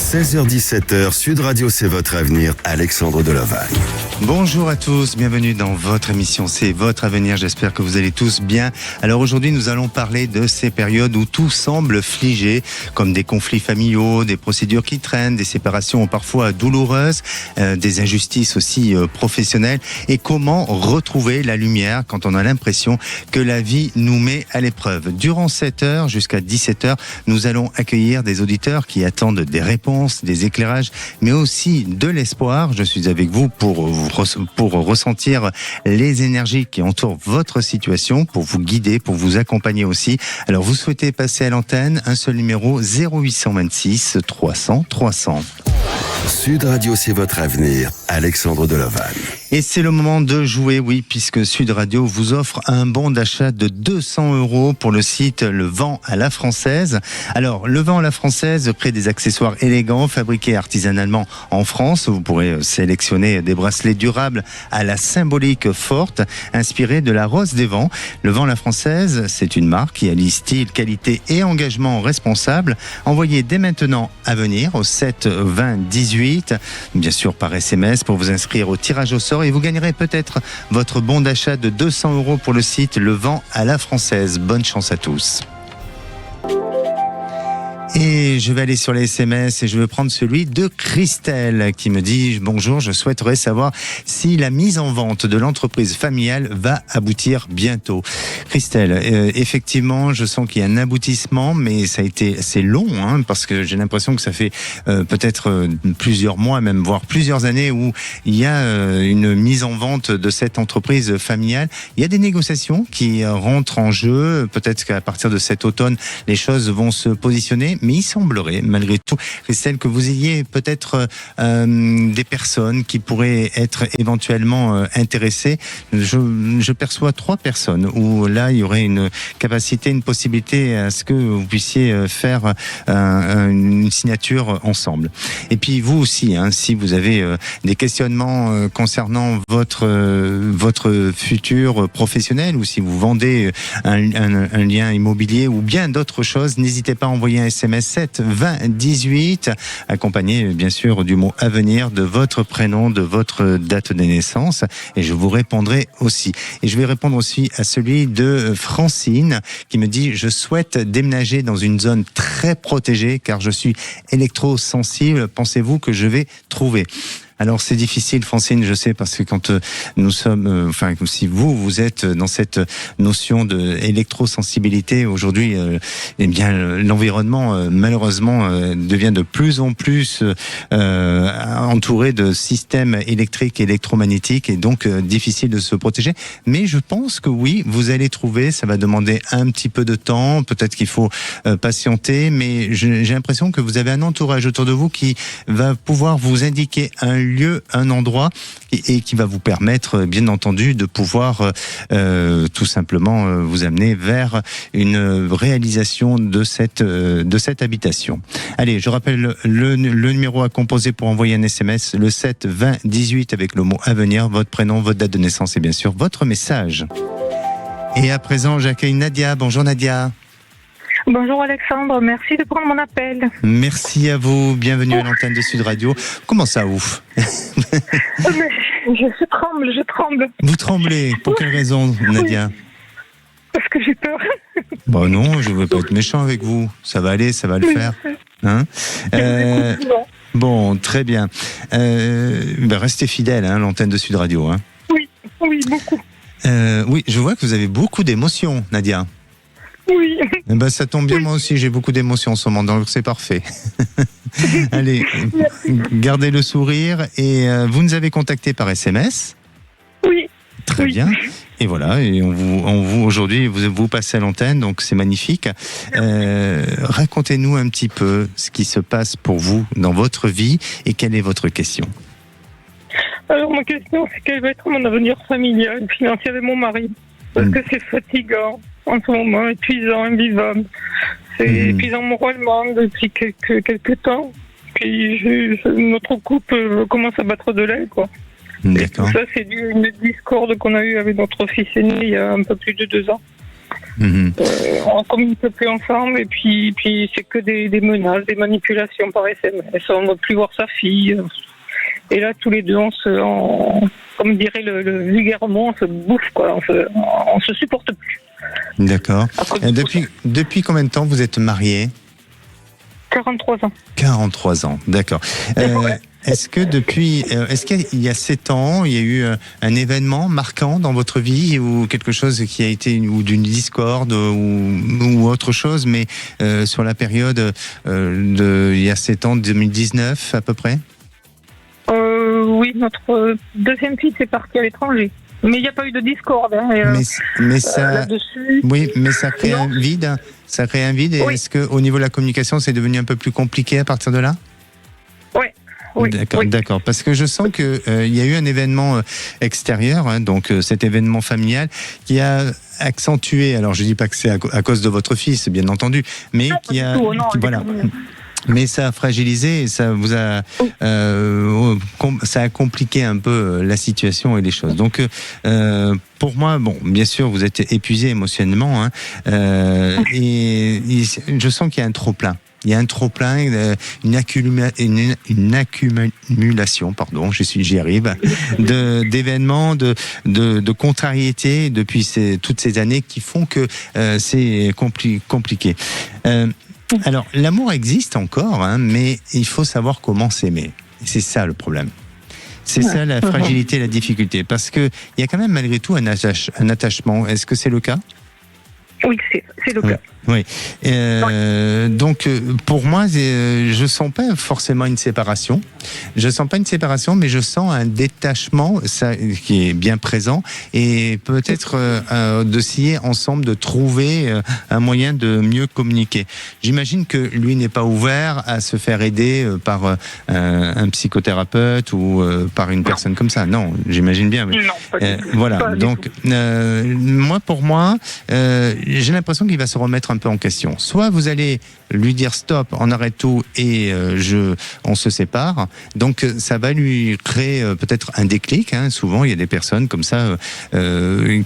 16h-17h, Sud Radio, c'est votre avenir, Alexandre Delaval. Bonjour à tous, bienvenue dans votre émission, c'est votre avenir, j'espère que vous allez tous bien. Alors aujourd'hui, nous allons parler de ces périodes où tout semble figé, comme des conflits familiaux, des procédures qui traînent, des séparations parfois douloureuses, des injustices aussi professionnelles, et comment retrouver la lumière quand on a l'impression que la vie nous met à l'épreuve. Durant 7 heures jusqu'à 17 heures, nous allons accueillir des auditeurs qui attendent des réponses, des éclairages, mais aussi de l'espoir. Je suis avec vous pour ressentir les énergies qui entourent votre situation, pour vous guider, pour vous accompagner aussi. Alors vous souhaitez passer à l'antenne, un seul numéro, 0826 300 300. Sud Radio, c'est votre avenir, Alexandre Delaval. Et c'est le moment de jouer, oui, puisque Sud Radio vous offre un bon d'achat de 200 € pour le site Le Vent à la Française. Alors, Le Vent à la Française crée des accessoires élégants, fabriqués artisanalement en France. Vous pourrez sélectionner des bracelets durables à la symbolique forte, inspirés de la rose des vents. Le Vent à la Française, c'est une marque qui allie style, qualité et engagement responsable. Envoyez dès maintenant à venir au 7 20 18, bien sûr par SMS, pour vous inscrire au tirage au sort. Et vous gagnerez peut-être votre bon d'achat de 200 € pour le site Le Vent à la Française. Bonne chance à tous. Et je vais aller sur les SMS et je vais prendre celui de Christelle qui me dit « Bonjour, je souhaiterais savoir si la mise en vente de l'entreprise familiale va aboutir bientôt. » Christelle, effectivement, je sens qu'il y a un aboutissement, mais ça a été assez long, parce que j'ai l'impression que ça fait peut-être plusieurs mois, même voire plusieurs années où il y a une mise en vente de cette entreprise familiale. Il y a des négociations qui rentrent en jeu. Peut-être qu'à partir de cet automne, les choses vont se positionner. Mais il semblerait, malgré tout, Christelle, que vous ayez peut-être des personnes qui pourraient être éventuellement intéressées. Je perçois 3 personnes où là, il y aurait une capacité, une possibilité à ce que vous puissiez faire une signature ensemble. Et puis vous aussi, si vous avez des questionnements concernant votre futur professionnel, ou si vous vendez un lien immobilier ou bien d'autres choses, n'hésitez pas à envoyer un SMS 7 20 18, accompagné bien sûr du mot avenir, de votre prénom, de votre date de naissance, et je vous répondrai aussi. Et je vais répondre aussi à celui de Francine qui me dit « Je souhaite déménager dans une zone très protégée car je suis électrosensible. Pensez-vous que je vais trouver ?» Alors c'est difficile, Francine, je sais, parce que quand nous sommes, si vous êtes dans cette notion de électrosensibilité aujourd'hui, eh bien l'environnement malheureusement devient de plus en plus entouré de systèmes électriques et électromagnétiques, et donc difficile de se protéger. Mais je pense que oui, vous allez trouver. Ça va demander un petit peu de temps, peut-être qu'il faut patienter, mais j'ai l'impression que vous avez un entourage autour de vous qui va pouvoir vous indiquer un lieu, un endroit, et qui va vous permettre, bien entendu, de pouvoir tout simplement vous amener vers une réalisation de cette habitation. Allez, je rappelle le numéro à composer pour envoyer un SMS, le 7 20 18 avec le mot avenir, votre prénom, votre date de naissance et bien sûr votre message. Et à présent, j'accueille Nadia. Bonjour Nadia. Bonjour Alexandre, merci de prendre mon appel. Merci à vous, bienvenue à l'antenne de Sud Radio. Comment ça, ouf? Je tremble. Vous tremblez, pour quelle raison, Nadia? Parce que j'ai peur. Bon non, je ne veux pas être méchant avec vous, ça va aller, ça va le faire. Bon, très bien. Restez fidèle à l'antenne de Sud Radio. Oui, beaucoup. Oui, je vois que vous avez beaucoup d'émotions, Nadia. Oui. Ça tombe bien, moi aussi, j'ai beaucoup d'émotions en ce moment, donc c'est parfait. Allez, gardez le sourire. Et vous nous avez contacté par SMS. Oui. Très bien. Et voilà, et on vous aujourd'hui, vous passez à l'antenne, donc c'est magnifique. Racontez-nous un petit peu ce qui se passe pour vous dans votre vie et quelle est votre question. Alors ma question, c'est quel va être mon avenir familial, financier avec mon mari? Parce que c'est fatigant en ce moment, épuisant, invivable. C'est épuisant moralement depuis quelques temps. Puis notre couple commence à battre de l'aile, quoi. D'accord. Et tout ça, c'est dû à une discorde qu'on a eue avec notre fils aîné il y a un peu plus de 2 ans. On communique plus ensemble et puis c'est que des menaces, des manipulations par SMS. On ne veut plus voir sa fille. Et là, tous les deux, comme dirait le vulgairement, on se bouffe, quoi. On se supporte plus. D'accord. Et depuis combien de temps vous êtes mariés ? 43 ans. 43 ans, d'accord. Est-ce qu'il y a 7 ans, il y a eu un événement marquant dans votre vie ou quelque chose qui a été ou d'une discorde ou autre chose, mais sur la période il y a 7 ans, 2019 à peu près ? Oui, notre deuxième fils est parti à l'étranger. Mais il n'y a pas eu de discorde. Mais ça, là-dessus. oui, mais ça crée un vide. Ça crée un vide. Et oui. Est-ce qu'au niveau de la communication, c'est devenu un peu plus compliqué à partir de là ? Oui. D'accord. Parce que je sens que il y a eu un événement extérieur, hein, donc cet événement familial, qui a accentué. Alors, je dis pas que c'est à cause de votre fils, bien entendu, mais qui a, voilà. Mais ça a fragilisé et ça vous a, ça a compliqué un peu la situation et les choses. Donc, pour moi, bon, bien sûr, vous êtes épuisé émotionnellement, hein, et je sens qu'il y a un trop plein. Il y a un trop-plein, une accumulation, pardon, j'y arrive, d'événements, de contrariétés depuis toutes ces années qui font que c'est compliqué. Alors, l'amour existe encore, hein, mais il faut savoir comment s'aimer. C'est ça le problème. C'est ça la fragilité, la difficulté. Parce qu'il y a quand même malgré tout un attachement. Est-ce que c'est le cas ? Oui, c'est le cas. Oui. Donc, pour moi, je sens pas forcément une séparation. Je sens pas une séparation, mais je sens un détachement, ça, qui est bien présent, et peut-être d'essayer ensemble de trouver un moyen de mieux communiquer. J'imagine que lui n'est pas ouvert à se faire aider par un psychothérapeute ou par une personne comme ça. Non, j'imagine bien. Mais, non, pas du tout. Voilà. Pas Donc, pour moi, j'ai l'impression qu'il va se remettre un peu en question. Soit vous allez lui dire stop, on arrête tout et on se sépare. Donc ça va lui créer peut-être un déclic. Hein. Souvent il y a des personnes comme ça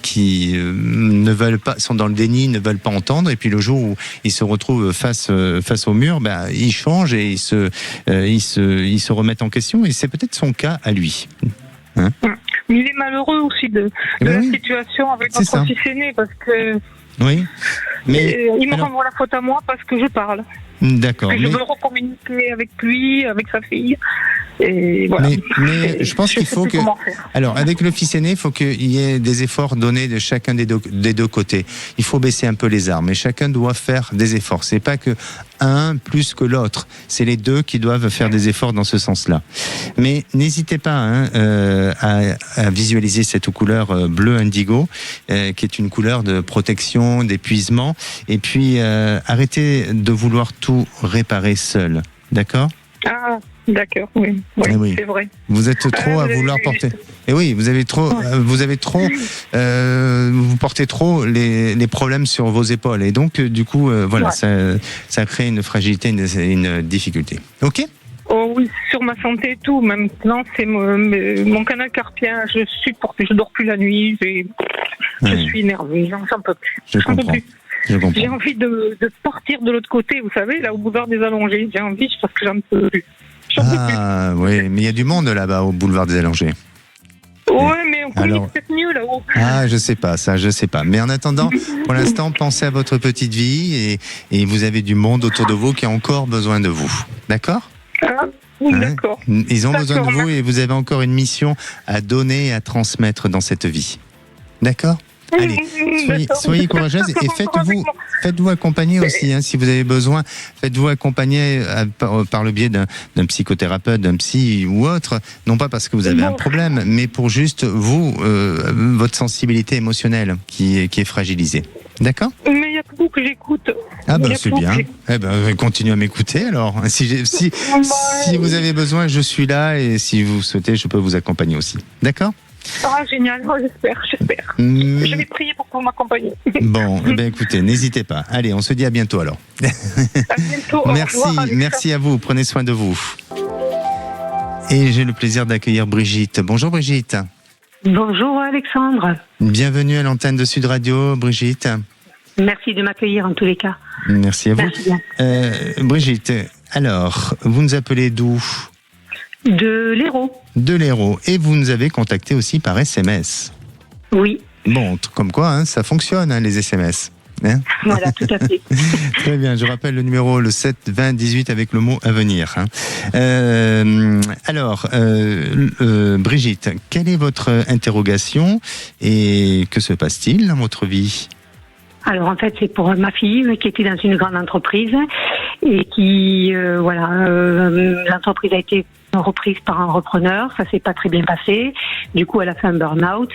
qui ne veulent pas, sont dans le déni, ne veulent pas entendre. Et puis le jour où ils se retrouvent face au mur, ils changent et ils se remettent en question. Et c'est peut-être son cas à lui. Hein? Mais il est malheureux aussi de la situation avec notre fils aîné parce que. Oui, mais il me renvoie la faute à moi parce que je parle. D'accord. Je veux recommuniquer avec lui, avec sa fille. Et voilà. Mais je pense qu'il faut que. Alors, avec le fils aîné, il faut qu'il y ait des efforts donnés de chacun des deux côtés. Il faut baisser un peu les armes et chacun doit faire des efforts. C'est pas que un plus que l'autre. C'est les deux qui doivent faire des efforts dans ce sens-là. Mais n'hésitez pas à visualiser cette couleur bleu indigo, qui est une couleur de protection, d'épuisement. Et puis, arrêtez de vouloir tout réparer seul. D'accord ? Ah, d'accord, oui, oui. C'est vrai. Vous êtes trop à vouloir porter. Et oui, vous avez trop, vous portez trop les problèmes sur vos épaules. Et donc, du coup, voilà, ça crée une fragilité, une difficulté. Ok ? Oh oui, sur ma santé et tout. Maintenant, c'est mon canal carpien. Je dors plus la nuit. Je suis énervée. J'en peux plus. Je comprends. J'ai envie de partir de l'autre côté, vous savez, là au boulevard des Allongés. J'ai envie parce que j'en peux plus. Oui, mais il y a du monde là-bas au boulevard des Allongés. Ouais, mais on communique peut-être mieux là-haut. Ah, je sais pas. Mais en attendant, pour l'instant, pensez à votre petite vie et vous avez du monde autour de vous qui a encore besoin de vous. D'accord ? Ah, oui, d'accord. Ils ont besoin de vous et vous avez encore une mission à donner et à transmettre dans cette vie. D'accord ? Allez, soyez courageuse et faites-vous accompagner aussi, hein, si vous avez besoin. Faites-vous accompagner par le biais d'un psychothérapeute, d'un psy ou autre, non pas parce que vous avez un problème, mais pour juste votre sensibilité émotionnelle qui est fragilisée. D'accord ? Mais il y a que vous que j'écoute. Ah c'est bien. Continuez à m'écouter alors. Si vous avez besoin, je suis là et si vous souhaitez, je peux vous accompagner aussi. D'accord ? Ah, génial, j'espère. Je vais prier pour que vous m'accompagniez. Bon, écoutez, n'hésitez pas. Allez, on se dit à bientôt alors. À bientôt. Merci à vous, prenez soin de vous. Et j'ai le plaisir d'accueillir Brigitte. Bonjour Brigitte. Bonjour Alexandre. Bienvenue à l'antenne de Sud Radio, Brigitte. Merci de m'accueillir en tous les cas. Merci à vous. Merci bien. Brigitte, alors, vous nous appelez d'où ? De l'Hérault. De l'Hérault. Et vous nous avez contacté aussi par SMS. Oui. Bon, comme quoi, hein, ça fonctionne, hein, les SMS. Hein, Voilà, tout à fait. très bien, je rappelle le numéro, le 7 20 18 avec le mot « avenir ». Alors, Brigitte, quelle est votre interrogation et que se passe-t-il dans votre vie ? Alors en fait, c'est pour ma fille qui était dans une grande entreprise et qui, l'entreprise a été reprise par un repreneur. Ça s'est pas très bien passé. Du coup, elle a fait un burn-out.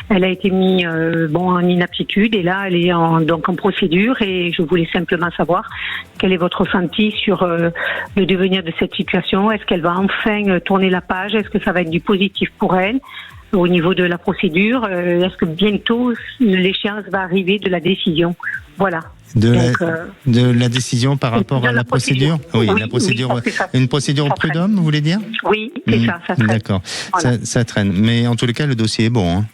Elle a été mise en inaptitude et là, elle est donc en procédure. Et je voulais simplement savoir quel est votre ressenti sur le devenir de cette situation. Est-ce qu'elle va enfin tourner la page ? Est-ce que ça va être du positif pour elle ? Au niveau de la procédure, est-ce que bientôt l'échéance va arriver de la décision ? Voilà. De la décision par rapport à la procédure ? Oui, la procédure. Oui, une procédure prud'homme, vous voulez dire ? Oui, c'est ça traîne. D'accord, Voilà. ça traîne. Mais en tous les cas, le dossier est bon. Hein.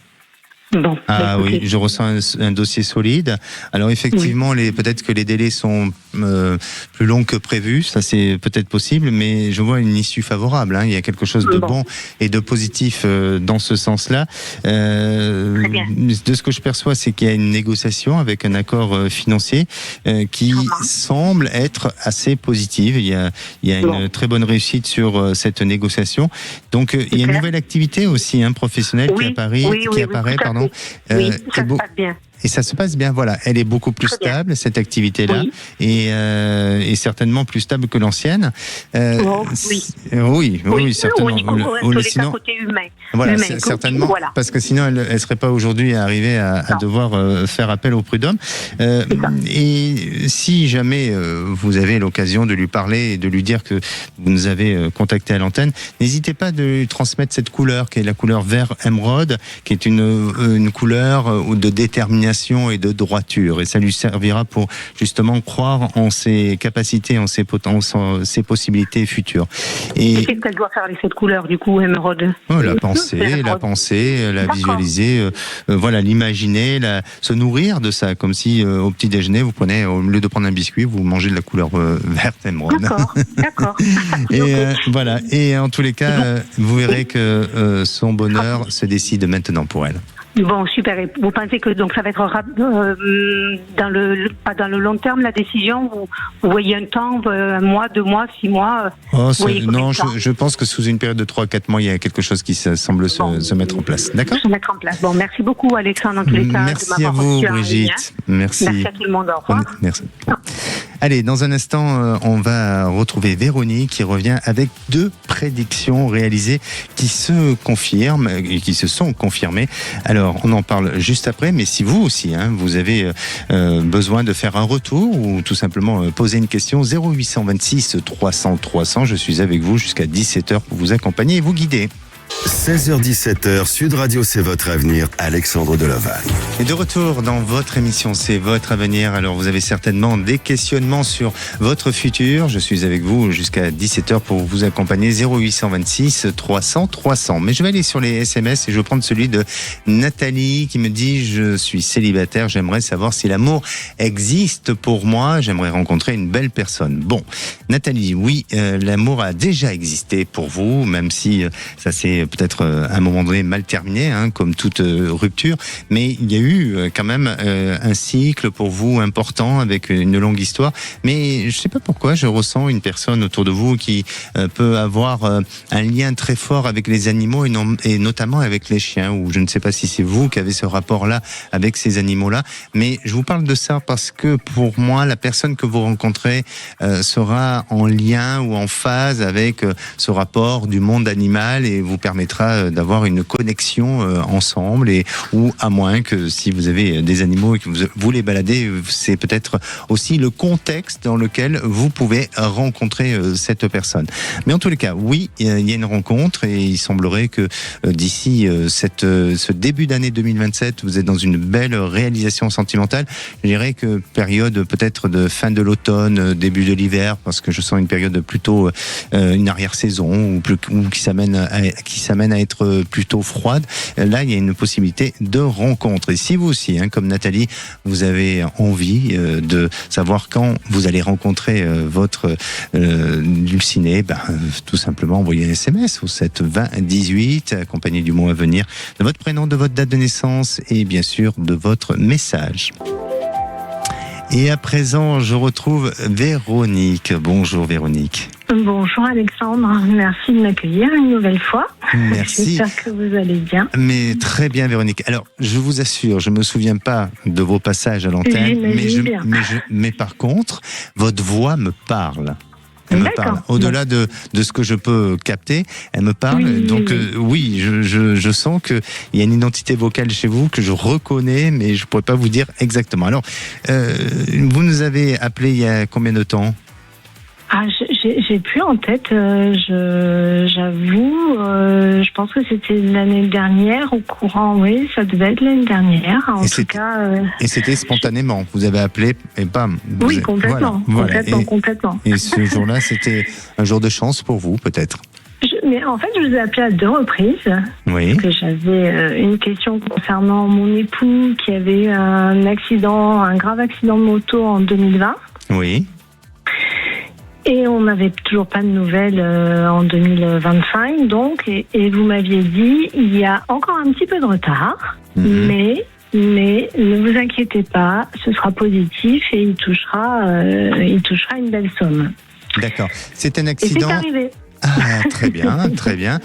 Bon, Ah oui, je ressens un dossier solide. Alors effectivement, peut-être que les délais sont plus longs que prévu, ça c'est peut-être possible, mais je vois une issue favorable. Hein. Il y a quelque chose de bon et de positif dans ce sens-là. De ce que je perçois, c'est qu'il y a une négociation avec un accord financier qui semble être assez positive. Il y a une très bonne réussite sur cette négociation. Donc il y a une nouvelle activité aussi professionnelle qui apparaît. Pardon. Oui, ça se passe bien. Et ça se passe bien, voilà. Elle est beaucoup plus stable, cette activité-là, et certainement plus stable que l'ancienne. Oui, certainement. Sinon, côté humain. Voilà, certainement, voilà. Parce que sinon, elle ne serait pas aujourd'hui arrivée à devoir faire appel au prud'homme. Et si jamais vous avez l'occasion de lui parler et de lui dire que vous nous avez contacté à l'antenne, n'hésitez pas de lui transmettre cette couleur, qui est la couleur vert émeraude, qui est une couleur de détermination et de droiture, et ça lui servira pour justement croire en ses capacités, en ses possibilités futures. Et qu'est-ce qu'elle doit faire avec cette couleur du coup, émeraude ? La penser, la visualiser, l'imaginer, se nourrir de ça, comme si au petit déjeuner vous prenez, au lieu de prendre un biscuit, vous mangez de la couleur verte émeraude. D'accord. Et en tous les cas, vous verrez que son bonheur se décide maintenant pour elle. Bon, super. Et vous pensez que donc ça va être pas dans le long terme la décision ? Vous voyez un temps, 1 mois, 2 mois, 6 mois Non, je pense que sous une période de 3-4 mois, il y a quelque chose qui semble se mettre en place. D'accord ? Se mettre en place. Bon, merci beaucoup Alexandre, en tous les cas. Merci à vous, Brigitte. Merci. Merci à tout le monde. Au revoir. Merci. Allez, dans un instant, on va retrouver Véronique qui revient avec 2 prédictions réalisées qui se confirment et qui se sont confirmées. Alors, on en parle juste après, mais si vous aussi, vous avez besoin de faire un retour ou tout simplement poser une question, 0826 300 300, je suis avec vous jusqu'à 17h pour vous accompagner et vous guider. 16h-17h, Sud Radio, c'est votre avenir, Alexandre Delaval. Et de retour dans votre émission, c'est votre avenir. Alors vous avez certainement des questionnements sur votre futur. Je suis avec vous jusqu'à 17h pour vous accompagner, 0826 300 300. Mais je vais aller sur les SMS et je vais prendre celui de Nathalie qui me dit: je suis célibataire, j'aimerais savoir si l'amour existe pour moi, j'aimerais rencontrer une belle personne. Bon, Nathalie, oui, l'amour a déjà existé pour vous, même si ça s'est peut-être à un moment donné mal terminé, comme toute rupture, mais il y a eu quand même un cycle pour vous important avec une longue histoire. Mais je ne sais pas pourquoi je ressens une personne autour de vous qui peut avoir un lien très fort avec les animaux et notamment avec les chiens, ou je ne sais pas si c'est vous qui avez ce rapport-là avec ces animaux-là, mais je vous parle de ça parce que pour moi, la personne que vous rencontrez sera en lien ou en phase avec ce rapport du monde animal et vous permettra d'avoir une connexion ensemble, ou à moins que si vous avez des animaux et que vous les baladez, c'est peut-être aussi le contexte dans lequel vous pouvez rencontrer cette personne. Mais en tous les cas, oui, il y a une rencontre et il semblerait que d'ici ce début d'année 2027, vous êtes dans une belle réalisation sentimentale. Je dirais que période peut-être de fin de l'automne, début de l'hiver, parce que je sens une période plutôt une arrière-saison ou qui s'amène s'amène à être plutôt froide, là, il y a une possibilité de rencontre. Et si vous aussi, comme Nathalie, vous avez envie de savoir quand vous allez rencontrer votre dulciné, tout simplement envoyez un SMS au 7 20 18, accompagné du mot à venir, de votre prénom, de votre date de naissance et bien sûr de votre message. Et à présent, je retrouve Véronique. Bonjour Véronique. Bonjour Alexandre, merci de m'accueillir une nouvelle fois. Merci. J'espère que vous allez bien. Mais très bien Véronique. Alors, je vous assure, je ne me souviens pas de vos passages à l'antenne, mais par contre, votre voix me parle. Elle me parle. Au-delà de ce que je peux capter, elle me parle. Oui, donc oui, je sens qu'il y a une identité vocale chez vous que je reconnais, mais je ne pourrais pas vous dire exactement. Alors, vous nous avez appelé il y a combien de temps ? J'ai plus en tête, j'avoue, je pense que c'était l'année dernière, au courant, oui, ça devait être l'année dernière, en tout cas. Et c'était spontanément, vous avez appelé et bam. Oui, complètement, voilà. complètement. Et ce jour-là, c'était un jour de chance pour vous, peut-être ? Mais en fait, je vous ai appelé à 2 reprises. Oui. Parce que j'avais une question concernant mon époux qui avait un grave accident de moto en 2020. Oui. Et on n'avait toujours pas de nouvelles en 2025, donc, et vous m'aviez dit, il y a encore un petit peu de retard, mais ne vous inquiétez pas, ce sera positif et il touchera une belle somme. D'accord. C'est un accident. Et c'est arrivé. Ah, très bien, très bien.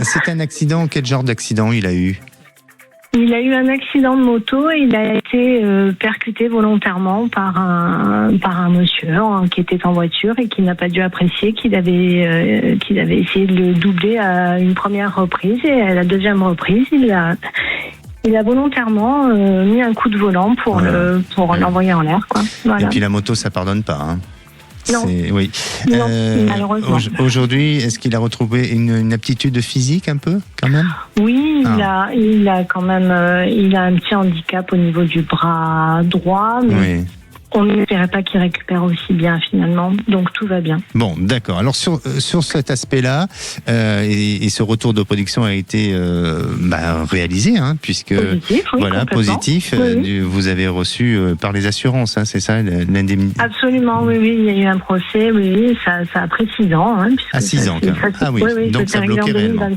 C'est un accident, quel genre d'accident il a eu ? Il a eu un accident de moto et il a été percuté volontairement par un monsieur qui était en voiture et qui n'a pas dû apprécier qu'il avait essayé de le doubler à une première reprise, et à la deuxième reprise, il a volontairement mis un coup de volant pour l'envoyer en l'air, quoi. Voilà. Et puis la moto, ça pardonne pas, Non. Oui. Non, malheureusement. Aujourd'hui, est-ce qu'il a retrouvé une aptitude physique un peu, quand même ? Oui, il a quand même, il a un petit handicap au niveau du bras droit, mais oui. On n'espérait pas qu'il récupère aussi bien finalement, donc tout va bien. Bon, d'accord. Alors sur cet aspect-là, et ce retour de production a été réalisé, puisque positif, oui, voilà, positif. Oui. Vous avez reçu par les assurances, c'est ça, l'indemnité. Absolument, oui, il y a eu un procès, oui, ça a pris 6 ans. À 6 ans, quand même. Ah oui, donc ça bloquait réellement.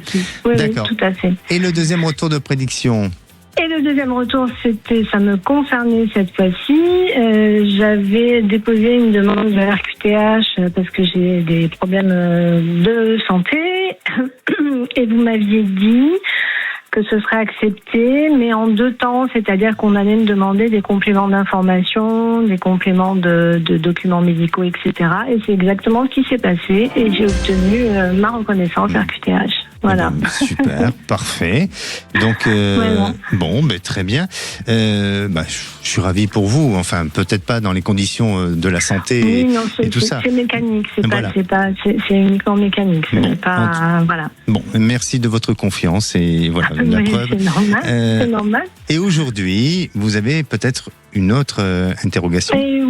Oui, d'accord. tout à fait. Et le deuxième retour de prédiction ? Et le deuxième retour, ça me concernait cette fois-ci. J'avais déposé une demande de RQTH parce que j'ai des problèmes de santé. Et vous m'aviez dit que ce serait accepté, mais en 2 temps, c'est-à-dire qu'on allait me demander des compléments d'information, des compléments de documents médicaux, etc. Et c'est exactement ce qui s'est passé, et j'ai obtenu ma reconnaissance RQTH. Voilà. Super, parfait. Donc, voilà. Bon, très bien. Je suis ravi pour vous. Enfin, peut-être pas dans les conditions de la santé et tout ça. C'est mécanique. C'est uniquement mécanique. Voilà. Bon, merci de votre confiance et voilà la preuve. C'est normal. Et aujourd'hui, vous avez peut-être une autre interrogation. Oui.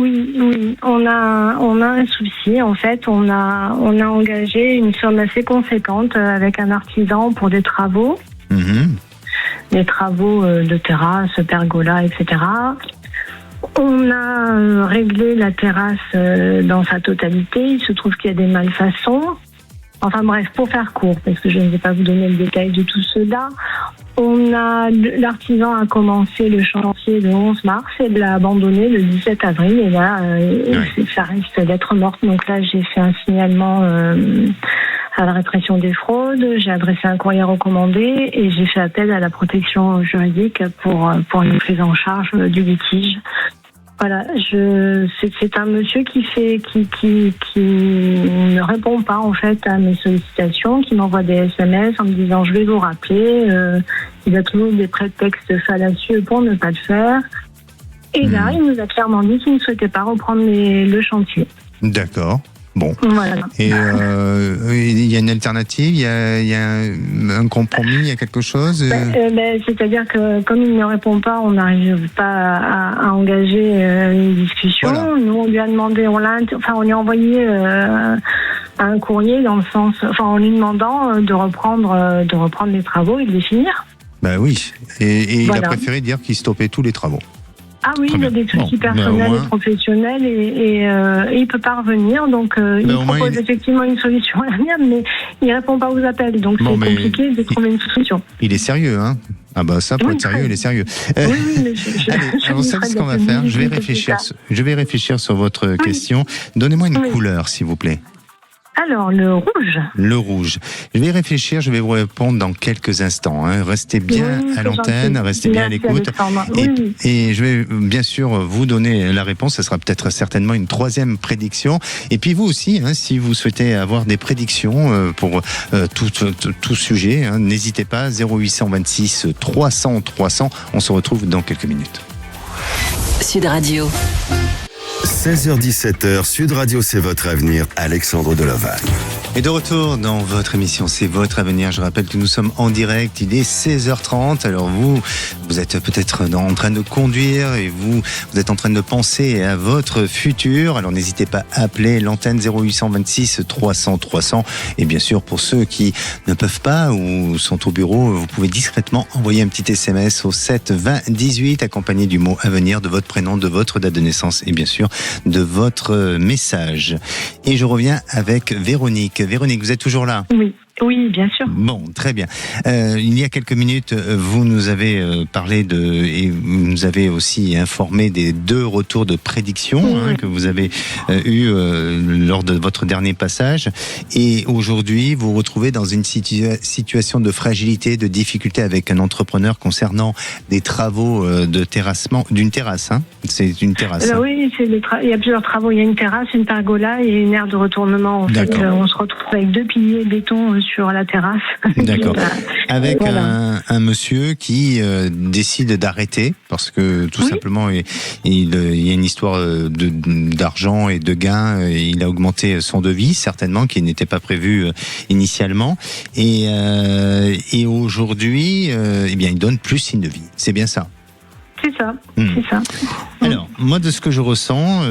On a un souci. En fait, on a engagé une somme assez conséquente avec un artisan pour des travaux. Des travaux de terrasse, pergola, etc. On a réglé la terrasse dans sa totalité. Il se trouve qu'il y a des malfaçons. Enfin bref, pour faire court, parce que je ne vais pas vous donner le détail de tout cela, l'artisan a commencé le chantier le 11 mars et l'a abandonné le 17 avril. Et là, ça risque d'être morte. Donc là, j'ai fait un signalement à la répression des fraudes. J'ai adressé un courrier recommandé et j'ai fait appel à la protection juridique pour une prise en charge du litige. Voilà, c'est un monsieur qui ne répond pas en fait à mes sollicitations, qui m'envoie des SMS en me disant je vais vous rappeler. Il a toujours des prétextes fallacieux pour ne pas le faire. Et là, il nous a clairement dit qu'il ne souhaitait pas reprendre le chantier. D'accord. Bon. Voilà. Et il y a une alternative, il y a un compromis, il y a quelque chose c'est-à-dire que comme il ne répond pas, on n'arrive pas à engager une discussion. Voilà. Nous, on lui a demandé, on lui a envoyé un courrier dans le sens, en lui demandant de reprendre les travaux et de les finir. Bah oui, et il a Voilà. préféré dire qu'il stoppait tous les travaux. Ah oui, Très il y a bien. des soucis Bon, mais au personnels moins- et professionnels et il peut pas revenir, donc il au moins, propose il- effectivement une solution à la mienne, mais il répond pas aux appels, donc Bon, c'est mais- compliqué de trouver une solution. Il est sérieux, hein? Ah bah ça, pour Oui, être sérieux, très- il est sérieux. Oui, mais Allez, alors, vous savez ce qu'on va faire? Je vais réfléchir sur votre question. Donnez-moi une Oui. couleur, s'il vous plaît. Alors, le rouge. Le rouge. Je vais réfléchir, je vais vous répondre dans quelques instants. Hein. Restez bien Oui, à c'est l'antenne, gentil. restez bien à Merci, l'écoute. Alexandre. Et, Oui. et je vais bien sûr vous donner la réponse. Ce sera peut-être certainement une troisième prédiction. Et puis vous aussi, hein, si vous souhaitez avoir des prédictions pour tout sujet, hein, n'hésitez pas. 0826 300 300. On se retrouve dans quelques minutes. Sud Radio. 16h-17h, Sud Radio, c'est votre avenir. Alexandre Deloval. Et de retour dans votre émission, c'est votre avenir. Je rappelle que nous sommes en direct, il est 16h30. Alors vous êtes peut-être en train de conduire et vous êtes en train de penser à votre futur. Alors n'hésitez pas à appeler l'antenne 0826 300 300. Et bien sûr, pour ceux qui ne peuvent pas ou sont au bureau, vous pouvez discrètement envoyer un petit SMS au 7 20 18 accompagné du mot avenir, de votre prénom, de votre date de naissance et bien sûr de votre message. Et je reviens avec Véronique. Véronique, vous êtes toujours là ? Oui, bien sûr. Bon, très bien. Il y a quelques minutes, vous nous avez parlé et vous nous avez aussi informé des 2 retours de prédiction que vous avez eu lors de votre dernier passage. Et aujourd'hui, vous vous retrouvez dans une situation de fragilité, de difficulté avec un entrepreneur concernant des travaux de terrassement, d'une terrasse. Hein. C'est une terrasse. Alors, oui, il y a plusieurs travaux. Il y a une terrasse, une pergola et une aire de retournement. En fait, on se retrouve avec 2 piliers béton sur la terrasse. D'accord. Avec voilà. un monsieur qui décide d'arrêter parce que tout simplement il y a une histoire d'argent et de gains. Il a augmenté son devis certainement qui n'était pas prévu initialement et aujourd'hui eh bien il donne plus signe de vie. C'est bien ça. C'est ça, c'est ça. Alors, moi, de ce que je ressens,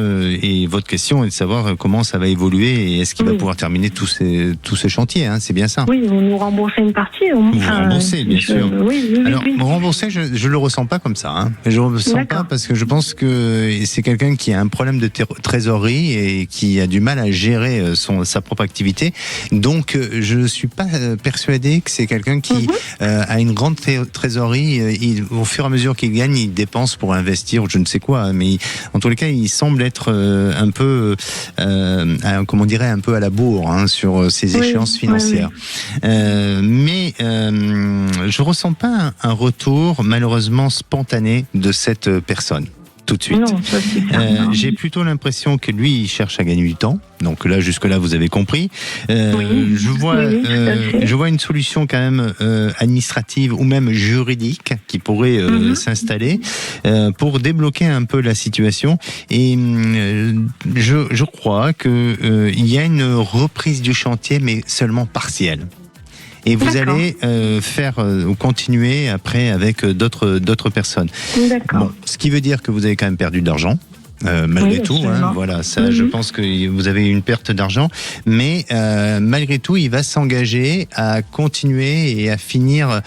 et votre question est de savoir comment ça va évoluer et est-ce qu'il va pouvoir terminer tout ce chantier, hein, c'est bien ça. Oui, vous nous remboursez une partie. Vous remboursez, bien sûr. Oui. Alors, rembourser, je le ressens pas comme ça. Hein. Je le ressens pas parce que je pense que c'est quelqu'un qui a un problème de trésorerie et qui a du mal à gérer sa propre activité. Donc, je suis pas persuadé que c'est quelqu'un qui a une grande trésorerie. Au fur et à mesure qu'il gagne, il dépense pour investir ou je ne sais quoi. Mais en tous les cas, il semble être un peu, comment on dirait, un peu à la bourre hein, sur ses échéances financières. Mais je ressens pas un retour malheureusement spontané de cette personne. Tout de suite. Non, ça, c'est certain. J'ai plutôt l'impression que lui, il cherche à gagner du temps. Donc là, jusque-là, vous avez compris. Je vois une solution quand même administrative ou même juridique qui pourrait s'installer pour débloquer un peu la situation. Et je crois que il y a une reprise du chantier, mais seulement partielle. Et vous allez continuer après avec d'autres personnes. D'accord. Bon, ce qui veut dire que vous avez quand même perdu de l'argent. Malgré tout, hein, voilà, ça, je pense que vous avez une perte d'argent, mais malgré tout, il va s'engager à continuer et à finir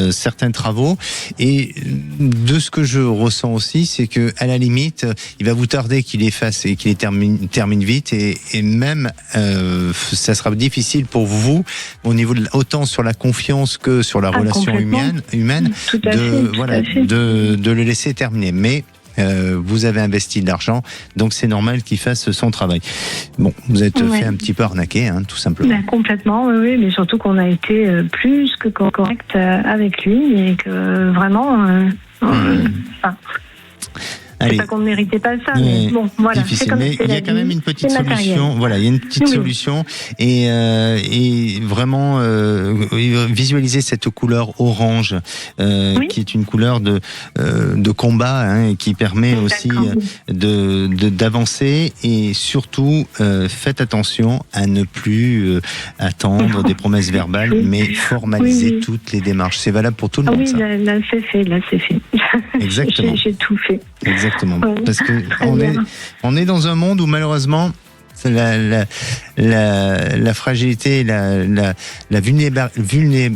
certains travaux. Et de ce que je ressens aussi, c'est que à la limite, il va vous tarder qu'il les fasse et qu'il les termine vite, et même ça sera difficile pour vous au niveau autant sur la confiance que sur la relation humaine, de le laisser terminer. Mais vous avez investi de l'argent, donc c'est normal qu'il fasse son travail. Bon, vous êtes fait un petit peu arnaquer, hein, tout simplement. Complètement, oui, mais surtout qu'on a été plus que correct avec lui et que vraiment... C'est pas qu'on ne méritait pas ça, mais bon, voilà. Difficile, mais il y a quand même une petite solution. Voilà, il y a une petite solution et vraiment visualiser cette couleur orange, qui est une couleur de combat, hein, et qui permet aussi d'avancer et surtout faites attention à ne plus attendre des promesses verbales, mais formaliser toutes les démarches. C'est valable pour tout le monde. Oui, là c'est fait. Exactement. J'ai tout fait. Exactement. Parce que on est dans un monde où malheureusement la fragilité, la vulnérabilité.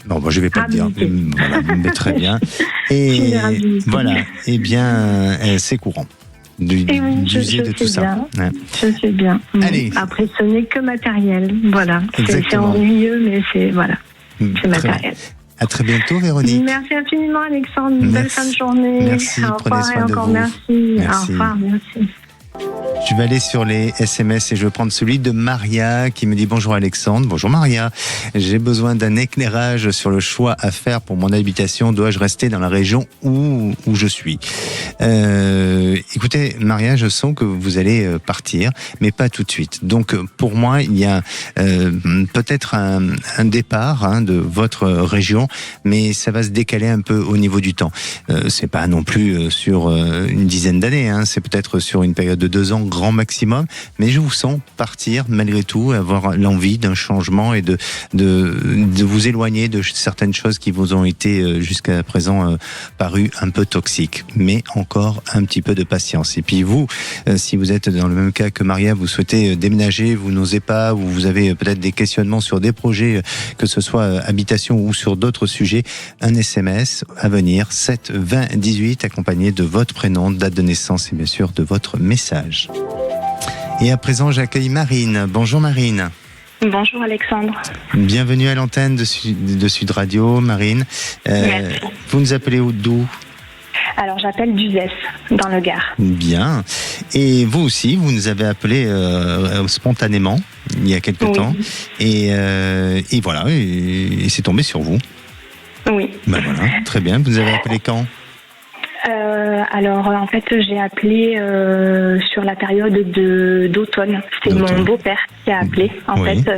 Non, bon, je vais pas le dire. Voilà, mais très bien. Et voilà. Eh bien, c'est courant. d'user de tout ça. Ouais. Je sais bien. Allez. Après, ce n'est que matériel. Voilà. C'est ennuyeux, mais c'est matériel. À très bientôt, Véronique. Merci infiniment, Alexandre. Belle fin de journée. Merci. Au revoir et encore merci. Au revoir, merci. Je vais aller sur les SMS et je vais prendre celui de Maria qui me dit bonjour Alexandre. Bonjour Maria, j'ai besoin d'un éclairage sur le choix à faire pour mon habitation. Dois-je rester dans la région où je suis? Écoutez Maria, je sens que vous allez partir, mais pas tout de suite. Donc pour moi, il y a peut-être un départ de votre région, mais ça va se décaler un peu au niveau du temps. C'est pas non plus sur une dizaine d'années, c'est peut-être sur une période de 2 ans grand maximum, mais je vous sens partir malgré tout, avoir l'envie d'un changement et de vous éloigner de certaines choses qui vous ont été jusqu'à présent parues un peu toxiques, mais encore un petit peu de patience. Et puis vous, si vous êtes dans le même cas que Maria, vous souhaitez déménager, vous n'osez pas, ou vous avez peut-être des questionnements sur des projets, que ce soit habitation ou sur d'autres sujets, un SMS à venir, 7 20 18, accompagné de votre prénom, date de naissance et bien sûr de votre message. Et à présent, j'accueille Marine. Bonjour Marine. Bonjour Alexandre. Bienvenue à l'antenne de Sud Radio, Marine. Merci. Vous nous appelez d'où ? Alors j'appelle d'Uzès, dans le Gard. Bien. Et vous aussi, vous nous avez appelé spontanément, il y a quelque temps. Et voilà, et c'est tombé sur vous. Oui. Ben voilà, très bien. Vous nous avez appelé quand ? Alors en fait j'ai appelé sur la période d'automne. C'est mon beau-père qui a appelé en fait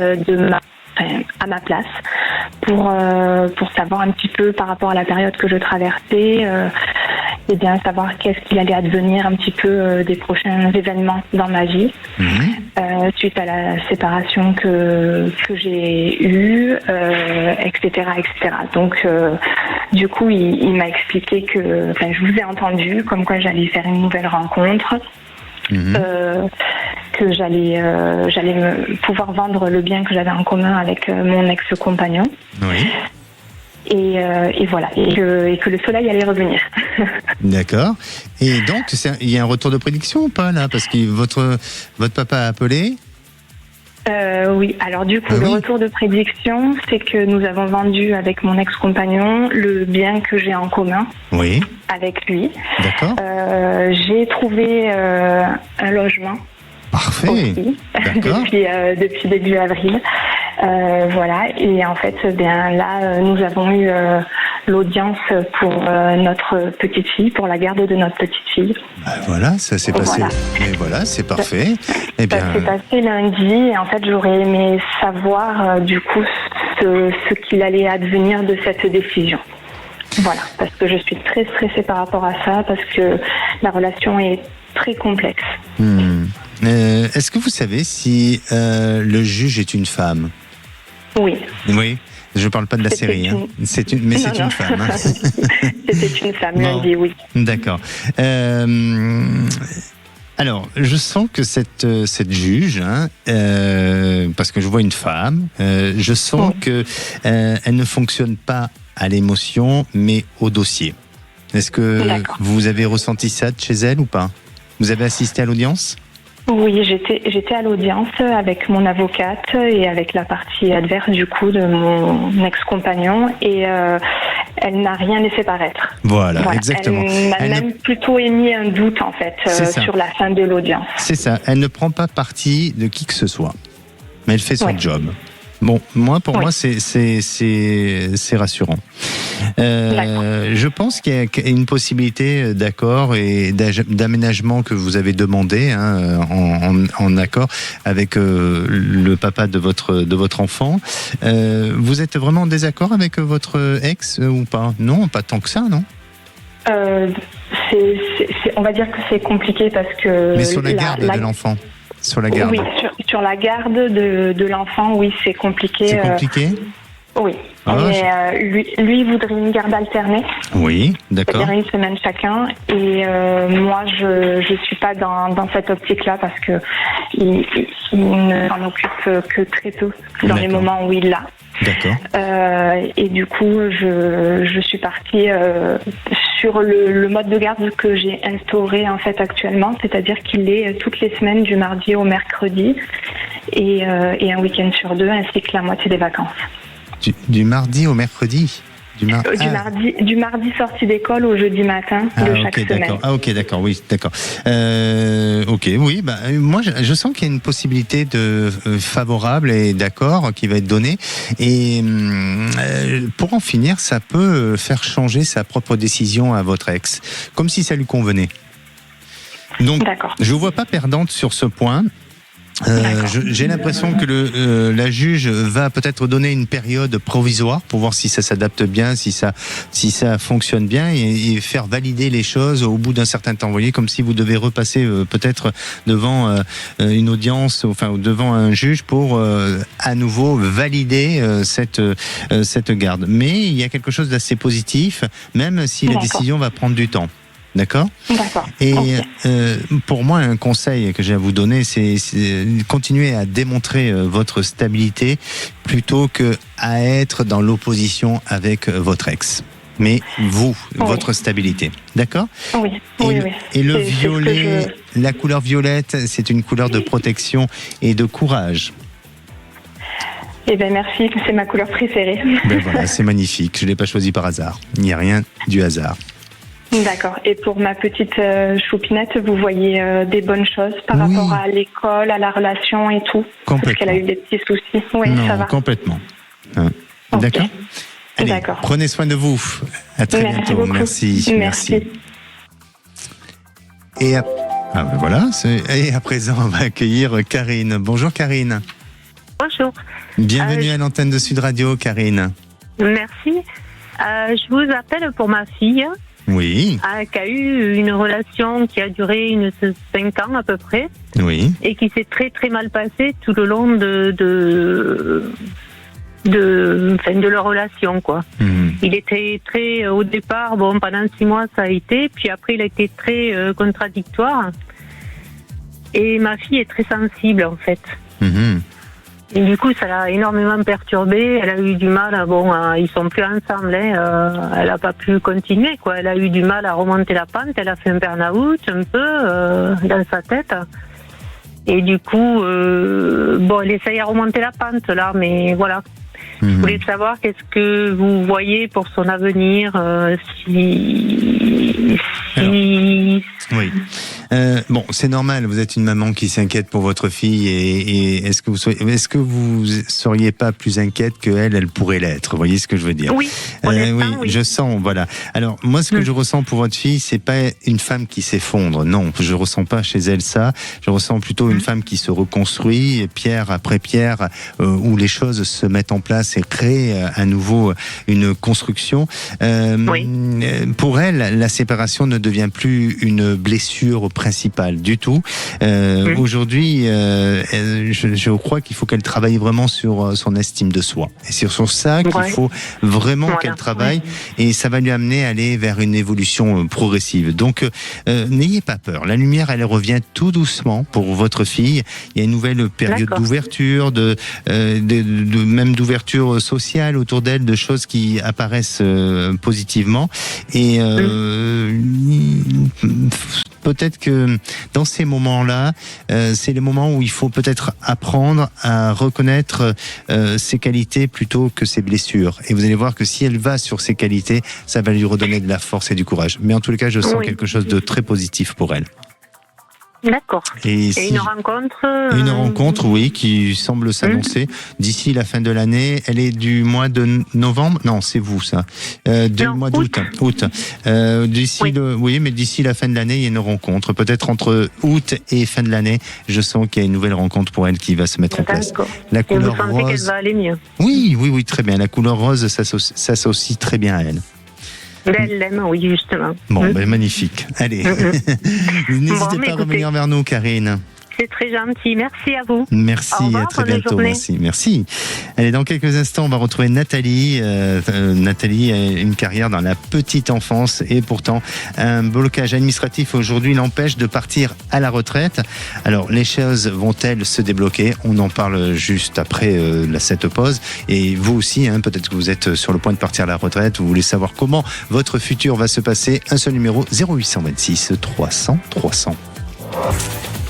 à ma place pour savoir un petit peu par rapport à la période que je traversais et bien savoir qu'est-ce qu'il allait advenir un petit peu des prochains événements dans ma vie suite à la séparation que j'ai eue, etc. Donc du coup il m'a expliqué que je vous ai entendu comme quoi j'allais faire une nouvelle rencontre. Que j'allais pouvoir vendre le bien que j'avais en commun avec mon ex-compagnon. Oui. Et voilà, et que le soleil allait revenir. D'accord. Et donc, il y a un retour de prédiction ou pas là? Parce que votre papa a appelé. Oui, alors du coup, le retour de prédiction, c'est que nous avons vendu avec mon ex-compagnon le bien que j'ai en commun avec lui. D'accord. J'ai trouvé un logement. Parfait. Aussi, depuis début avril. Voilà, et en fait, là, nous avons eu l'audience pour notre petite fille, pour la garde de notre petite fille. Voilà, ça s'est passé. Et voilà, c'est parfait. Ça s'est passé lundi, et en fait, j'aurais aimé savoir du coup ce qu'il allait advenir de cette décision. Voilà, parce que je suis très stressée par rapport à ça, parce que la relation est très complexe. Est-ce que vous savez si le juge est une femme? Oui. Oui. Je ne parle pas de la série, c'est une femme. C'était une femme, lundi, oui. D'accord. Alors, je sens que cette juge, parce que je vois une femme, je sens que elle ne fonctionne pas à l'émotion, mais au dossier. Est-ce que vous avez ressenti ça de chez elle ou pas? Vous avez assisté à l'audience? Oui, j'étais à l'audience avec mon avocate et avec la partie adverse du coup de mon ex-compagnon et elle n'a rien laissé paraître. Voilà. Exactement. Elle m'a même plutôt émis un doute en fait sur la fin de l'audience. C'est ça, elle ne prend pas parti de qui que ce soit, mais elle fait son job. Bon, pour moi, c'est rassurant. Je pense qu'il y a une possibilité d'accord et d'aménagement que vous avez demandé en accord avec le papa de votre enfant. Vous êtes vraiment en désaccord avec votre ex ou pas? Non, pas tant que ça, non? On va dire que c'est compliqué parce que... Mais sur la garde de l'enfant. Sur la garde. Oui, sur la garde de l'enfant, oui, c'est compliqué. C'est compliqué ? Oui. Mais lui voudrait une garde alternée. Oui, d'accord. C'est-à-dire une semaine chacun. Et moi, je suis pas dans cette optique-là parce que il ne s'en occupe que très tôt, dans les moments où il l'a. D'accord. Et du coup, je suis partie sur le mode de garde que j'ai instauré en fait actuellement, c'est-à-dire qu'il est toutes les semaines du mardi au mercredi et un week-end sur 2, ainsi que la moitié des vacances. Du mardi au mercredi? Du mardi sortie d'école au jeudi matin de chaque semaine. D'accord. Ah ok, d'accord, oui, d'accord. Ok, oui, moi je sens qu'il y a une possibilité de favorable et d'accord qui va être donnée. Et pour en finir, ça peut faire changer sa propre décision à votre ex, comme si ça lui convenait. Donc, je ne vous vois pas perdante sur ce point. J'ai l'impression que la juge va peut-être donner une période provisoire pour voir si ça s'adapte bien, si ça fonctionne bien et faire valider les choses au bout d'un certain temps. Vous voyez, comme si vous devez repasser peut-être devant une audience, enfin devant un juge pour à nouveau valider cette garde. Mais il y a quelque chose d'assez positif, même si la décision va prendre du temps. D'accord ? D'accord. Et pour moi, un conseil que j'ai à vous donner, c'est continuer à démontrer votre stabilité plutôt que à être dans l'opposition avec votre ex. Mais vous, votre stabilité. D'accord ? Oui. Et le violet, la couleur violette, c'est une couleur de protection et de courage. Eh bien, merci, c'est ma couleur préférée. Ben voilà, c'est magnifique. Je ne l'ai pas choisi par hasard. Il n'y a rien du hasard. D'accord. Et pour ma petite choupinette, vous voyez des bonnes choses par rapport à l'école, à la relation et tout? Complètement. Parce qu'elle a eu des petits soucis. Oui, non, ça va. Complètement. D'accord. Allez, d'accord. Prenez soin de vous. À très bientôt. Beaucoup. Merci. Et voilà. Et à présent, on va accueillir Karine. Bonjour Karine. Bonjour. Bienvenue à l'antenne de Sud Radio, Karine. Merci. Je vous appelle pour ma fille. Oui. Qui a eu une relation qui a duré 5 ans à peu près. Oui. Et qui s'est très très mal passée tout le long de leur relation, quoi. Il était très, au départ, pendant 6 mois ça a été, puis après il a été très contradictoire. Et ma fille est très sensible en fait. Et du coup, ça l'a énormément perturbée. Elle a eu du mal. Ils sont plus ensemble. Elle n'a pas pu continuer, quoi. Elle a eu du mal à remonter la pente. Elle a fait un burn-out un peu dans sa tête. Et du coup, elle essaye à remonter la pente là, mais voilà. Je voulais savoir qu'est-ce que vous voyez pour son avenir, Oui. C'est normal. Vous êtes une maman qui s'inquiète pour votre fille et est-ce que vous seriez pas plus inquiète qu'elle, elle pourrait l'être? Vous voyez ce que je veux dire? Oui. Oui, je sens, voilà. Alors, moi, ce que je ressens pour votre fille, c'est pas une femme qui s'effondre. Non, je ressens pas chez elle ça. Je ressens plutôt une femme qui se reconstruit, pierre après pierre, où les choses se mettent en place et créent à nouveau une construction. Pour elle, la séparation ne devient plus une blessure principale du tout. Aujourd'hui, je crois qu'il faut qu'elle travaille vraiment sur son estime de soi. Et c'est sur ça qu'il faut vraiment qu'elle travaille et ça va lui amener à aller vers une évolution progressive. Donc, n'ayez pas peur. La lumière, elle revient tout doucement pour votre fille. Il y a une nouvelle période d'ouverture, même d'ouverture sociale autour d'elle, de choses qui apparaissent positivement. Et peut-être que dans ces moments-là, c'est les moments où il faut peut-être apprendre à reconnaître ses qualités plutôt que ses blessures. Et vous allez voir que si elle va sur ses qualités, ça va lui redonner de la force et du courage. Mais en tous les cas, je sens quelque chose de très positif pour elle. D'accord. Et une rencontre Une rencontre, oui, qui semble s'annoncer d'ici la fin de l'année. Elle est du mois de novembre? Non, c'est vous, ça. Du mois d'août. Mais d'ici la fin de l'année, il y a une rencontre. Peut-être entre août et fin de l'année, je sens qu'il y a une nouvelle rencontre pour elle qui va se mettre en place. La couleur rose. Vous sentez qu'elle va aller mieux? Oui, très bien. La couleur rose s'associe très bien à elle. Elle l'aime, oui, justement. Magnifique. Allez. N'hésitez pas à revenir vers nous, Karine. C'est très gentil. Merci à vous. Merci, Au revoir, à très bonne bientôt. journée. Merci. Allez, dans quelques instants, on va retrouver Nathalie. Nathalie a une carrière dans la petite enfance et pourtant un blocage administratif aujourd'hui l'empêche de partir à la retraite. Alors, les choses vont-elles se débloquer? On en parle juste après cette pause. Et vous aussi, peut-être que vous êtes sur le point de partir à la retraite. Vous voulez savoir comment votre futur va se passer. Un seul numéro, 0826 300 300.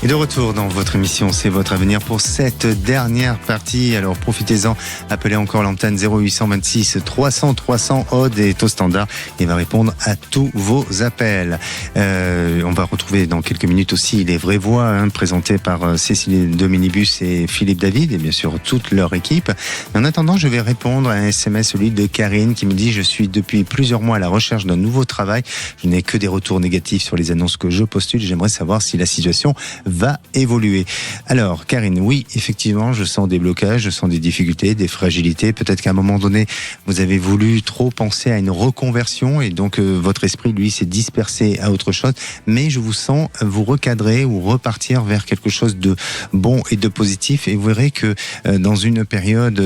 Et de retour dans votre émission, c'est votre avenir pour cette dernière partie. Alors profitez-en, appelez encore l'antenne 0826 300 300. Aude est au standard et va répondre à tous vos appels. On va retrouver dans quelques minutes aussi les vraies voix présentées par Cécile de Minibus et Philippe David et bien sûr toute leur équipe. En attendant, je vais répondre à un SMS, celui de Karine qui me dit: je suis depuis plusieurs mois à la recherche d'un nouveau travail. Je n'ai que des retours négatifs sur les annonces que je postule. J'aimerais savoir si la situation va évoluer. Alors, Karine, oui, effectivement, je sens des blocages, je sens des difficultés, des fragilités. Peut-être qu'à un moment donné, vous avez voulu trop penser à une reconversion et donc votre esprit, lui, s'est dispersé à autre chose. Mais je vous sens vous recadrer ou repartir vers quelque chose de bon et de positif. Et vous verrez que dans une période,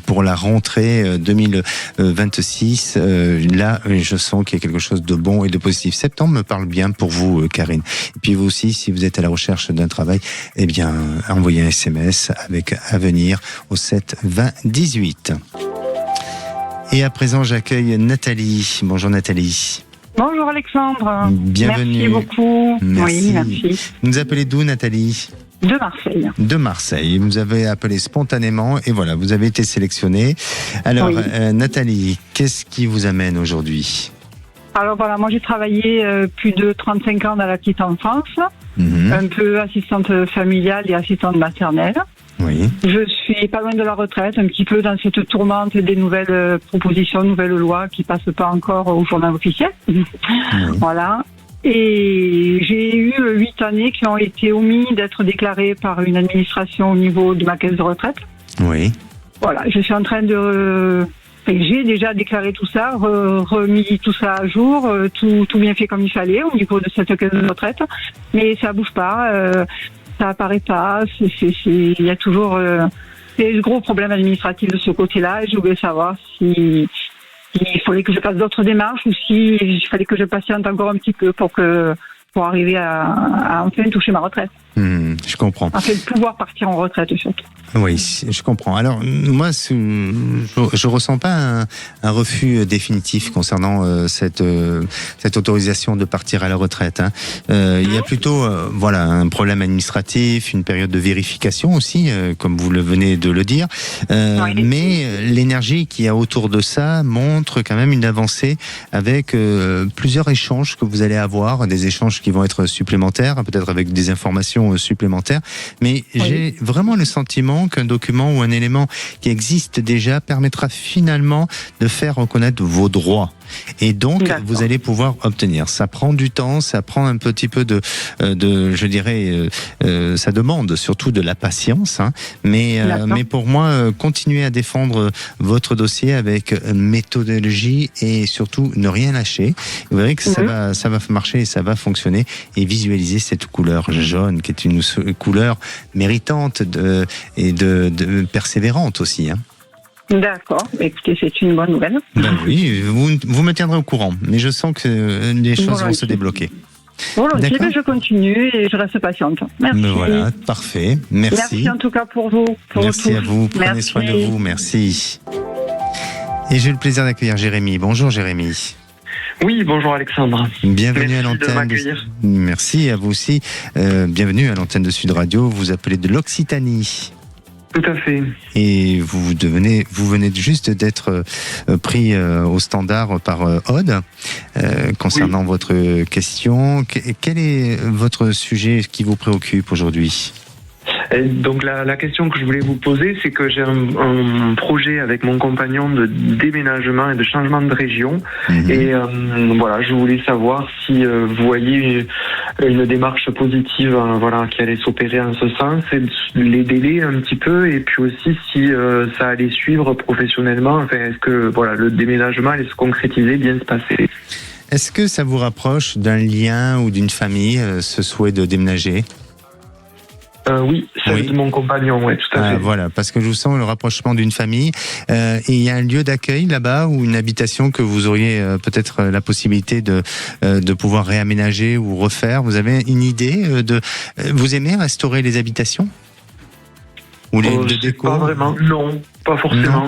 pour la rentrée 2026, là, je sens qu'il y a quelque chose de bon et de positif. Septembre me parle bien pour vous, Karine. Et puis vous aussi, si vous êtes à la recherche d'un travail, eh bien, envoyez un SMS avec Avenir au 7 20 18. Et à présent, j'accueille Nathalie. Bonjour Nathalie. Bonjour Alexandre. Bienvenue. Merci beaucoup. Merci. Oui, merci. Vous nous appelez d'où, Nathalie? De Marseille. De Marseille. Vous avez appelé spontanément et voilà, vous avez été sélectionnée. Alors, oui. Nathalie, qu'est-ce qui vous amène aujourd'hui? Alors voilà, moi j'ai travaillé plus de 35 ans dans la petite enfance, un peu assistante familiale et assistante maternelle. Oui. Je suis pas loin de la retraite, un petit peu dans cette tourmente des nouvelles propositions, nouvelles lois qui passent pas encore au journal officiel. Oui. Voilà. Et j'ai eu 8 années qui ont été omis d'être déclarées par une administration au niveau de ma caisse de retraite. Oui. Voilà, je suis en train de... J'ai déjà déclaré tout ça, remis tout ça à jour, tout bien fait comme il fallait au niveau de cette caisse de retraite, mais ça bouge pas, ça apparaît pas, il y a toujours des gros problèmes administratifs de ce côté-là, et je voulais savoir s'il fallait que je fasse d'autres démarches ou s'il fallait que je patiente encore un petit peu pour arriver à enfin toucher ma retraite. Je comprends. Afin de pouvoir partir en retraite surtout. Oui, je comprends. Alors, moi, je ressens pas un refus définitif concernant cette autorisation de partir à la retraite. Il y a plutôt, un problème administratif, une période de vérification aussi, comme vous le venez de le dire. Mais l'énergie qu'il y a autour de ça montre quand même une avancée avec plusieurs échanges que vous allez avoir, des échanges qui vont être supplémentaires, peut-être avec des informations supplémentaires. Mais j'ai vraiment le sentiment qu'un document ou un élément qui existe déjà permettra finalement de faire reconnaître vos droits. Et donc, vous allez pouvoir obtenir. Ça prend du temps, ça prend un petit peu je dirais, ça demande surtout de la patience. Mais pour moi, continuez à défendre votre dossier avec méthodologie et surtout ne rien lâcher. Vous verrez que ça va marcher et ça va fonctionner. Et visualiser cette couleur jaune qui est une couleur méritante et de persévérante aussi. D'accord, écoutez, c'est une bonne nouvelle. Oui, vous me tiendrez au courant, mais je sens que les choses vont se débloquer. Volontiers, je continue et je reste patiente. Merci. Voilà, parfait. Merci. Merci en tout cas pour vous. Merci à vous, prenez soin de vous, merci. Et j'ai le plaisir d'accueillir Jérémy. Bonjour Jérémy. Oui, bonjour Alexandre. Bienvenue à l'antenne. De m'accueillir. Merci à vous aussi. Bienvenue à l'antenne de Sud Radio. Vous appelez de l'Occitanie. Tout à fait. Et vous venez juste d'être pris au standard par Aude concernant votre question. Quel est votre sujet qui vous préoccupe aujourd'hui ? Et donc la question que je voulais vous poser, c'est que j'ai un projet avec mon compagnon de déménagement et de changement de région. Et je voulais savoir si vous voyez une démarche positive qui allait s'opérer en ce sens, et les délais un petit peu, et puis aussi si ça allait suivre professionnellement. Est-ce que le déménagement allait se concrétiser, bien se passer. Est-ce que ça vous rapproche d'un lien ou d'une famille, ce souhait de déménager ? Oui, celle de mon compagnon, oui, tout à fait. Voilà, parce que je vous sens le rapprochement d'une famille. Et il y a un lieu d'accueil là-bas ou une habitation que vous auriez peut-être la possibilité de pouvoir réaménager ou refaire. Vous avez une idée vous aimez restaurer les habitations ou les de déco? Pas vraiment, non. Pas forcément.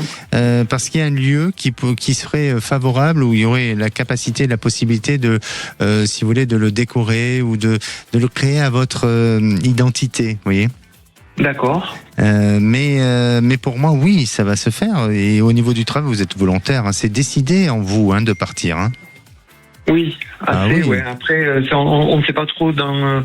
Parce qu'il y a un lieu qui serait favorable, où il y aurait la capacité, la possibilité de, si vous voulez, de le décorer ou de le créer à votre identité, vous voyez. D'accord. Mais pour moi, oui, ça va se faire. Et au niveau du travail, vous êtes volontaire. Hein, c'est décidé en vous de partir. Hein. Oui, assez, oui. Ouais. Après, on ne sait pas trop dans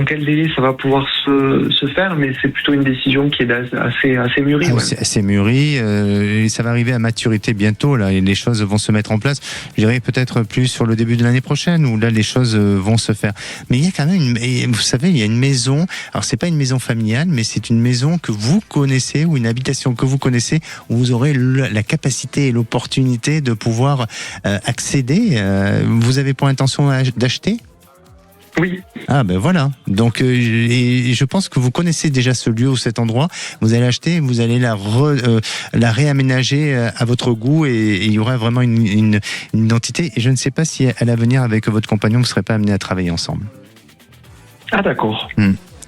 quel délai ça va pouvoir se faire, mais c'est plutôt une décision qui est assez mûrie. C'est assez mûri, et ça va arriver à maturité bientôt, là, et les choses vont se mettre en place. Je dirais peut-être plus sur le début de l'année prochaine, où là, les choses vont se faire. Mais il y a quand même vous savez, il y a une maison, alors c'est pas une maison familiale, mais c'est une maison que vous connaissez, ou une habitation que vous connaissez, où vous aurez la capacité et l'opportunité de pouvoir accéder. Vous avez pour intention d'acheter ? Oui. Ah ben voilà. Donc et je pense que vous connaissez déjà ce lieu ou cet endroit. Vous allez acheter, vous allez la réaménager à votre goût, et il y aura vraiment une identité. Et je ne sais pas si à l'avenir, avec votre compagnon, vous ne serez pas amenés à travailler ensemble. Ah d'accord.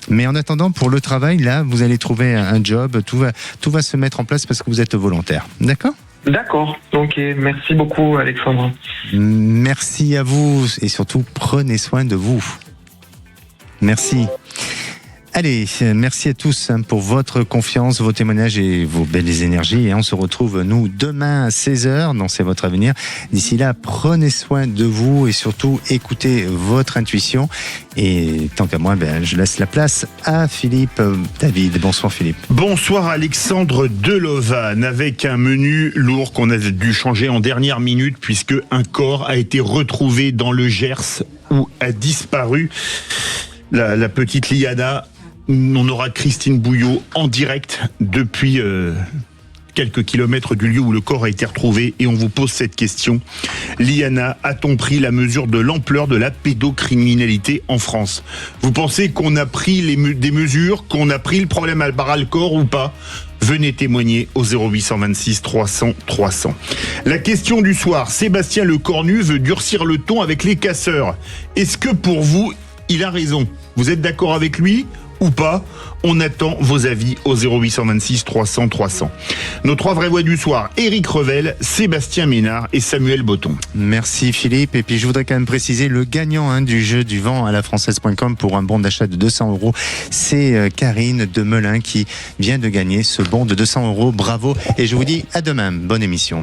Mais en attendant, pour le travail, là, vous allez trouver un job. Tout va se mettre en place parce que vous êtes volontaire. D'accord ? D'accord, ok, merci beaucoup Alexandre. Merci à vous, et surtout prenez soin de vous. Merci. Allez, merci à tous pour votre confiance, vos témoignages et vos belles énergies. Et on se retrouve, nous, demain à 16h dans C'est votre avenir. D'ici là, prenez soin de vous et surtout écoutez votre intuition. Et tant qu'à moi, je laisse la place à Philippe David. Bonsoir Philippe. Bonsoir Alexandre Delovan, avec un menu lourd qu'on a dû changer en dernière minute, puisque un corps a été retrouvé dans le Gers où a disparu la petite Liana. On aura Christine Bouillot en direct depuis quelques kilomètres du lieu où le corps a été retrouvé, et on vous pose cette question. Liana, a-t-on pris la mesure de l'ampleur de la pédocriminalité en France ? Vous pensez qu'on a pris des mesures, qu'on a pris le problème à bras le corps ou pas ? Venez témoigner au 0826 300 300. La question du soir, Sébastien Lecornu veut durcir le ton avec les casseurs. Est-ce que pour vous, il a raison ? Vous êtes d'accord avec lui ou pas? On attend vos avis au 0826 300 300. Nos trois vraies voix du soir, Éric Revel, Sébastien Ménard et Samuel Botton. Merci Philippe. Et puis je voudrais quand même préciser le gagnant du jeu du vent à la française.com pour un bon d'achat de 200 €. C'est Karine de Melun qui vient de gagner ce bon de 200 €. Bravo. Et je vous dis à demain. Bonne émission.